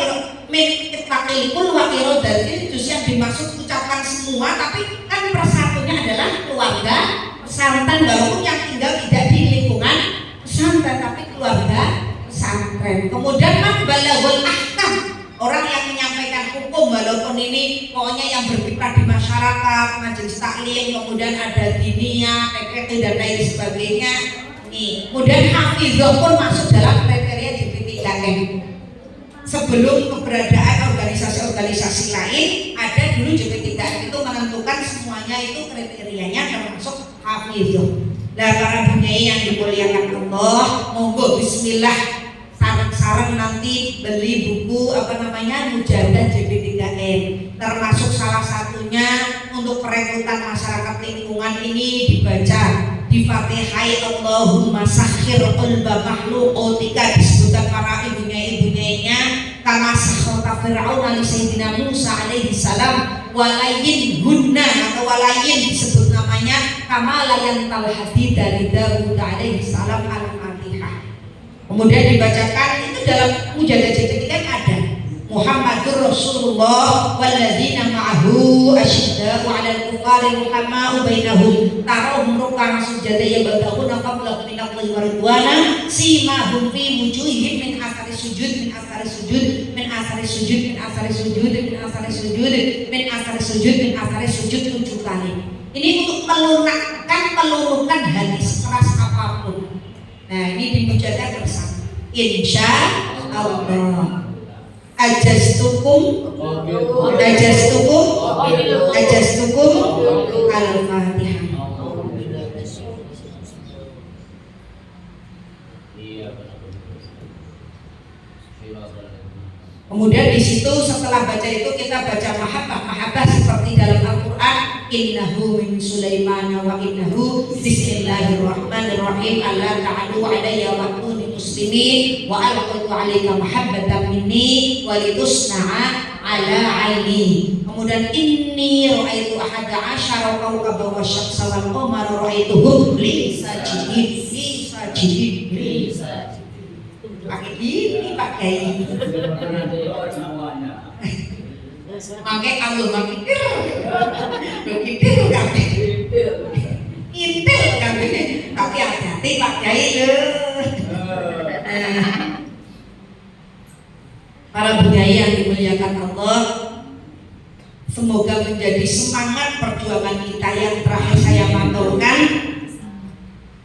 iradatil juz yang dimaksud ucapan semua, tapi kan persatunya adalah keluarga pesantren, walaupun yang tinggal tidak di lingkungan pesantren tapi keluarga pesantren. Kemudian balaghul ahkam, orang yang menyampaikan hukum, walaupun ini pokoknya yang berkiprah di masyarakat, majelis taklim, kemudian ada diniyah, PKT dan lain sebagainya. Nih, kemudian hafizah pun masuk dalam kriteria JP3M. Sebelum keberadaan organisasi-organisasi lain, ada dulu JP3M itu menentukan semuanya itu kriterianya termasuk hafizah. Nah, para bunyai yang dimuliakan Allah, monggo bismillah, sarang nanti beli buku mujahadah JP3M, termasuk salah satunya untuk perekrutan masyarakat lingkungan ini dibaca di Fatihai Allahumma sakhir qalba makhluqatika, disebutkan para ibunya-ibunyainya kama sakhata Fir'aun li Sayyidina Musa alaihi salam walayin gunna atau walayin disebut namanya kama layan tal hadid dari Daud alaihi salam al-Fatihah. Kemudian dibacakan itu dalam mujahadah JP3M ada Muhammadur Rasulullah walladzina ma'ahu asyidda'u 'alal kuffari ruhama'u bainahum tarahum ruk'an sujada yabtaghuna fadlan min Allahi wa ridwana simahum fi wujuhihim min athari sujud min athari sujud min athari sujud min athari sujud min athari sujud min athari sujud min athari sujud 7 kali. Ini untuk melunakkan hati sekeras apapun. Nah, ini dimujahadah bersama. Insya Allah. Ajastukum Al-Fatihah. Kemudian di situ setelah baca itu kita baca mahabbah seperti dalam Al-Qur'an, innahu min Sulaiman wa innahu bismillahirrahmanirrahim alla ta'alu 'alayya wa kunu muslimin wa alqatu 'alayka mahabbatan minni wa litusna'a 'ala 'aini. Kemudian inni ra'aitu ahada 'asyara kawkaban wasyamsa wal qamara ra'aituhum li sajidin pakai ini pakai pakai kalau makikir kabeh intel kabeh tapi hati-hati Pak Kiai para bunyai yang dimuliakan Allah, semoga menjadi semangat perjuangan kita yang terakhir saya maturkan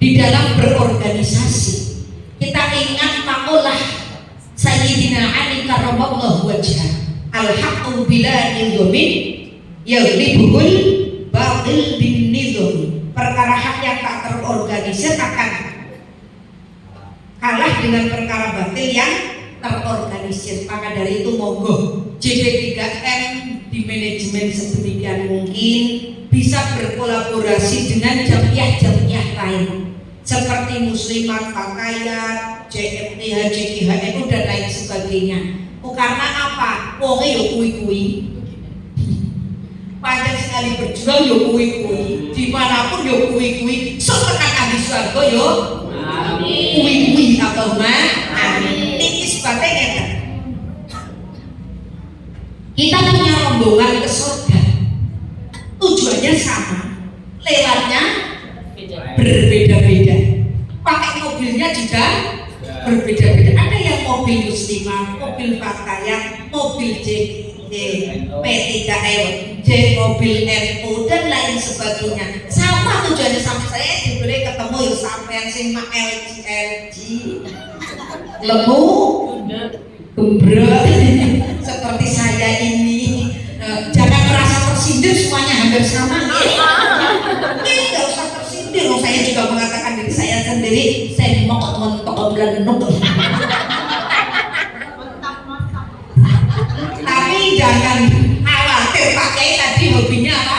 di dalam berorganisasi. Kita ingat makalah Sayyidina Ali karramallahu wajhah, al-haqqu bila nidhamin yaghlibuhul batil bin nidham. Perkara hak yang tak terorganisir akan kalah dengan perkara batil yang terorganisir. Maka dari itu monggo JP3M di manajemen sedemikian mungkin bisa berkolaborasi dengan jamiah-jamiah lain seperti Muslimat, Fakayat, JMTH, JKHNU dan lain sebagainya. sebagainya. Karena apa? Wonge yo kuwi-kuwi. Panjang sekali berjuang yo kuwi-kuwi. Dimanapun yo kuwi-kuwi. Tekan ahli swarga yo kuwi-kuwi Allahumma amin. Iki sebabnya ngeten. Kita punya rombongan ke surga. Tujuannya sama, lewatnya berbeda-beda. Pakai mobilnya juga berbeda-beda. Ada yang mobil muslimah, mobil pakaian, mobil P3L, mobil NU dan lain sebagainya. Sama tujuannya sama. Saya dibeli ketemu ya sampean sing mak LG lemu gembrot seperti saya ini. Jangan merasa tersindir, semuanya hampir sama. Nggak usah tersindir. Saya juga mengatakan diri saya sendiri. Saya mau mentok bulan mentok. Tapi jangan khawatir, pakai tadi hobinya apa?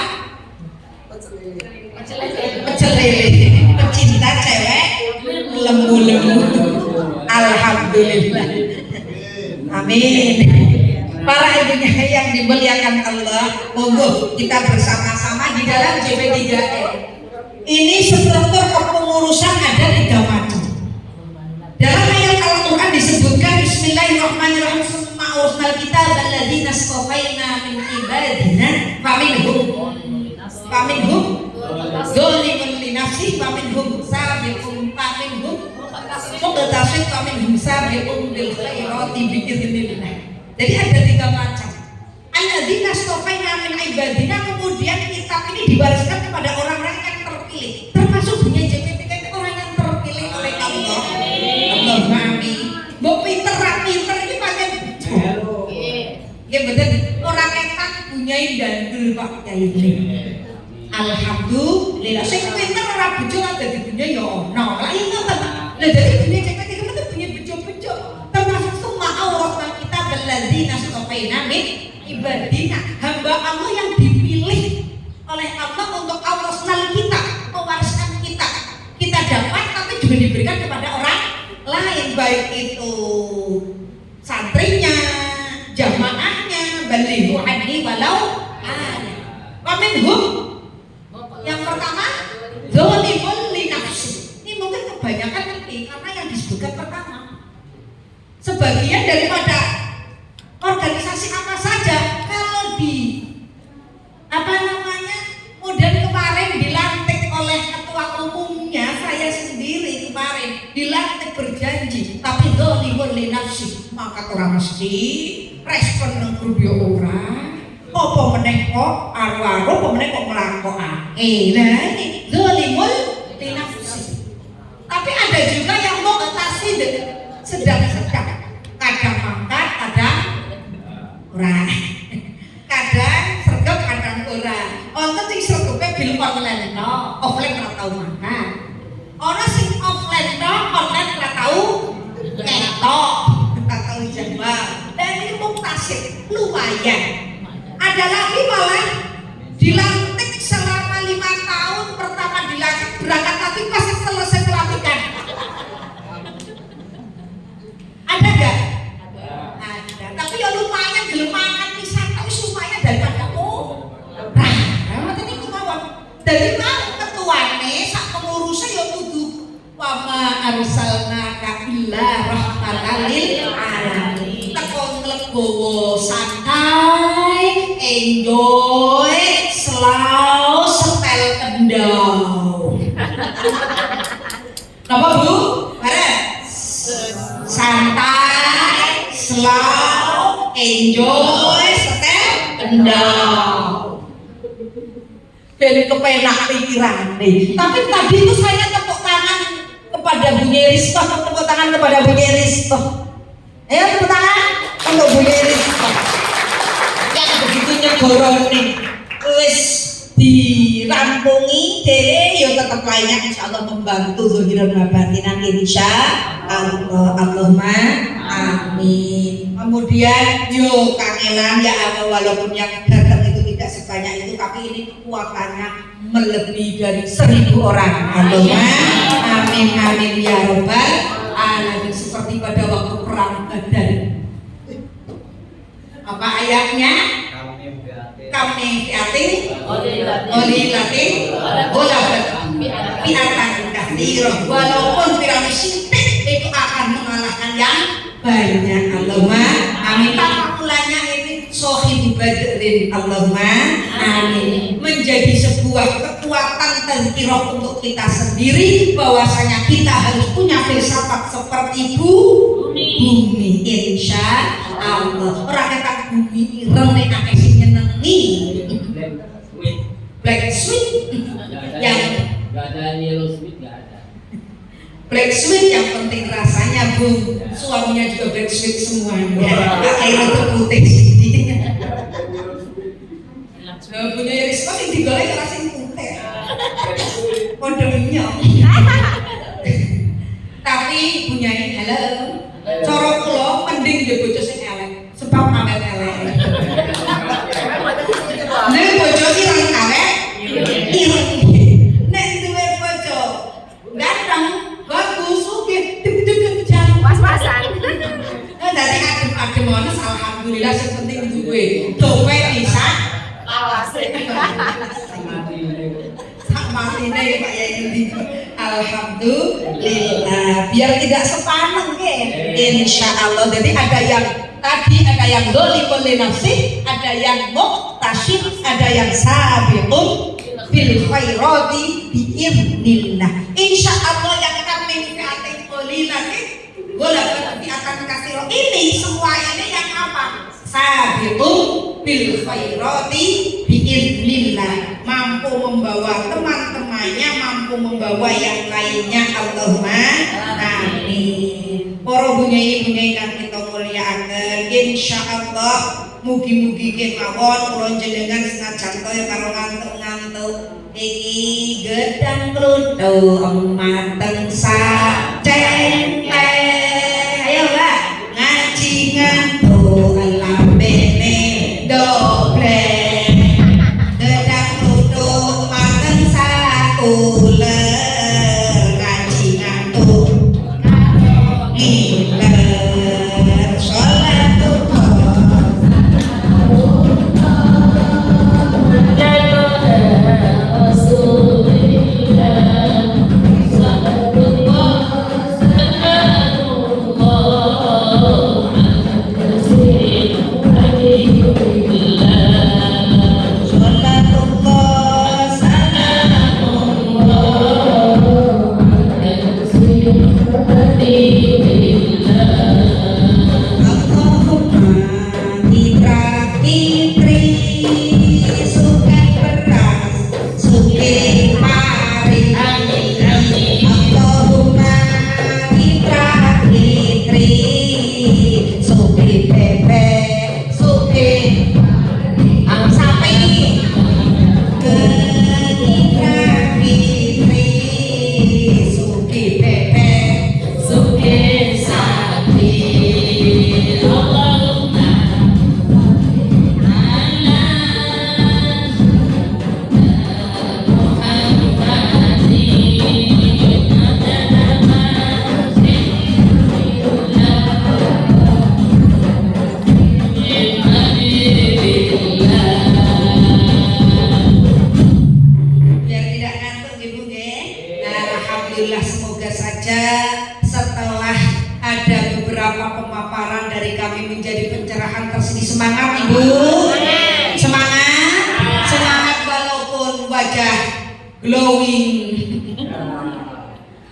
Pecel lele. Pecinta cewek lembu-lembu. Alhamdulillah. Amin. Para ibunya yang dimuliakan Allah, monggo kita bersama-sama di dalam JP3R. Ini struktur kepengurusan ada 3 macam. Dalam ayat Al-Quran disebutkan Bismillahirrahmanirrahim, summa ursilnal kitab alladzina astafaina min ibadina faminhum zalimun li nafsihi faminhum sabiqun faminhum muqtasid faminhum sabiqun bil khairati biidznillah. Jadi ada 3 macam. Alladzina astafaina min ibadina, kemudian kitab ini diwariskan kepada orang-orang yang terpilih. Termasuk punya JP3 orang yang terpilih oleh Allah. Amin. Mbok pinter ini pakai ya betul. Orang etak punya dandel Pak Kyai ini. Alhamdulillah. Sing pinter ora bojo ada di dunia ya ono. Lah iya ngoten. Lah dadi punya JP3 itu punya bejo-bejo. Termasuk semua Allah kita beladzina astafaina min ibadina, hamba Allah yang dipilih oleh Allah untuk Allah selalu kita mewariskan kita dapat, tapi juga diberikan kepada orang lain, baik itu santrinya, jamaahnya, balighu anni walau ayat. Wa minhum, yang pertama dzalimun li nafsi. Ini mungkin kebanyakan ngerti karena yang disebutkan pertama. Sebagian daripada organisasi apa saja kalau di model kemarin dilantik oleh ketua umumnya, saya sendiri kemarin dilantik berjanji, tapi dzalimun li nafsi, maka orang mesti respon nang grup yo ora apa meneh kok arwah apa meneh kok nglakokake. Nah ini dzalimun li nafsi. Tapi ada juga yang mau ngatasi sedang-sedang, kadang mangkat, kadang ora, kadang sergap, kadang ora. Ono sing sergepe bil online no, offline ora tau makan. Ono sing offline no, online ora tau ketok, ora tau jawab. Dan ini muktasib lumayan. Ada lagi malah dilantik selama 5 tahun, pertama dilantik berangkat lagi pas selesai pelantikan. Ada enggak? Ada. Tapi ya lumayan gelem makan pisan, tapi supaya daripada ini kemauan. Dari mau ketuane sak pengurusnya ya kudu wa ma arsalnaka illa rahmatan lil alamin. Teko nglegowo santai, enjoy, slow, setel kendau. Napa Bu? Bareng. Santai, slow, enjoy, setel kendau. Dari kepenak pikiran nih. Tapi tadi itu saya tepuk tangan kepada Bu Nyeristo, tepuk tangan kepada Bu Nyeristo. Ayo tepuk tangan untuk Bu Nyeristo yang begitu nyegorone wis dirampungi dhewe ya tetap layak insyaallah membantu zahiran wa batinan insyaallah. Allahumma amin. Kemudian yo kangenan ya Allah, walaupun yang datang itu tidak sebanyak itu, tapi ini kekuatannya melebihi dari 1000 orang. Allahumma amin amin ya rabbal alamin. Seperti pada waktu perang Badar, Apa ayatnya? Kami fiatin olilatin golabat fiatan katsirah. Walaupun piramid sintik itu akan mengalahkan yang banyak. Allahumma amin. Tafakulanya ini sohib badrin. Allahumma amin. Menjadi sebuah kekuatan tazkirah untuk kita sendiri bahwasanya kita harus punya filsafat seperti bumi. Insya Allah. Orang kata bumi ireng nek akeh sing nyenengi. Black sweet yang nggak ada yellow sweet, nggak ada. Black sweet yang penting rasanya, Bu. Suaminya juga black sweet semuanya. Air itu putih sih. Punya Risma sih digolek rasin putih. Kodenya. Tapi punya halo. Cara kula mending dia bojo sing elek, sebab awet elek. Nek bojo ireng awet, ireng. Nek duwe bojo ganteng, bagus, sugih, deg-degan jan pas-pasan. Dadi adem-adem ngono alhamdulillah sing penting duwe dompet bisa lawase. Sak matine Pak Yai. Alhamdulillah, biar tidak sepaneng ke. Insya Allah. Jadi ada yang tadi, ada yang dzalimun li nafsi, ada yang muqtasid, ada yang sabiqun bil khairati biiznillah. Insya Allah yang kami fiatin qalilatin wala fiatan katsirah ini semua ini yang apa? Sabiqun bil khairati biiznillah, mampu membawa teman-temannya, mampu membawa yang lainnya. Allahumma amin. Para bunyai-bunyai kang kita mulyakaken, insyaallah mugi-mugi kemawon kula jenengan senajan kaya karo ngantuk-ngantuk iki gedang klutho mateng sacen. Ayo Mbak ngaji ngantuk lambene dobleng. Gedang klutho mateng sakuler ngaji ngantuk ngiler sholatullah.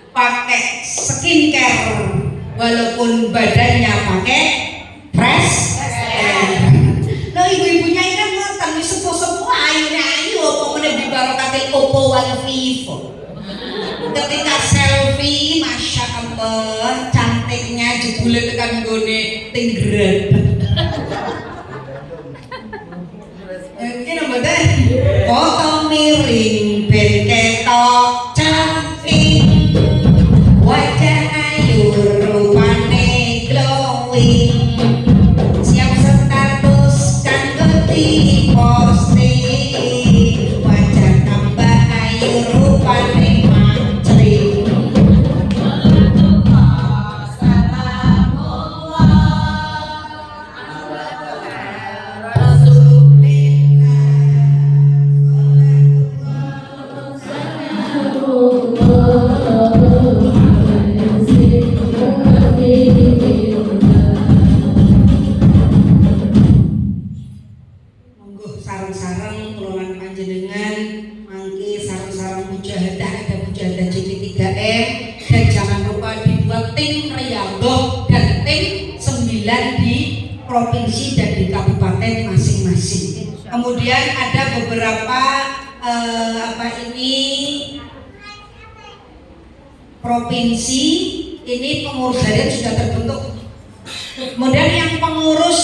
Pakai skincare walaupun badannya pakai fresh. Nah ibu-ibunya ini kan ngoten wis sepuh-sepuh ayu apa meneh di barakatil Oppo wal Vivo. Ketika selfie Masya Allah cantiknya jebule tekan nggone tinggeran. Ini mboten foto miring ben ketok cantik. Wajah ayu rupane glowing, siap status kanggo diposting. Wajah tambah ayu rupane mancring. provinsi dan di kabupaten masing-masing. Kemudian ada beberapa provinsi ini pengurus harian sudah terbentuk. Kemudian yang pengurus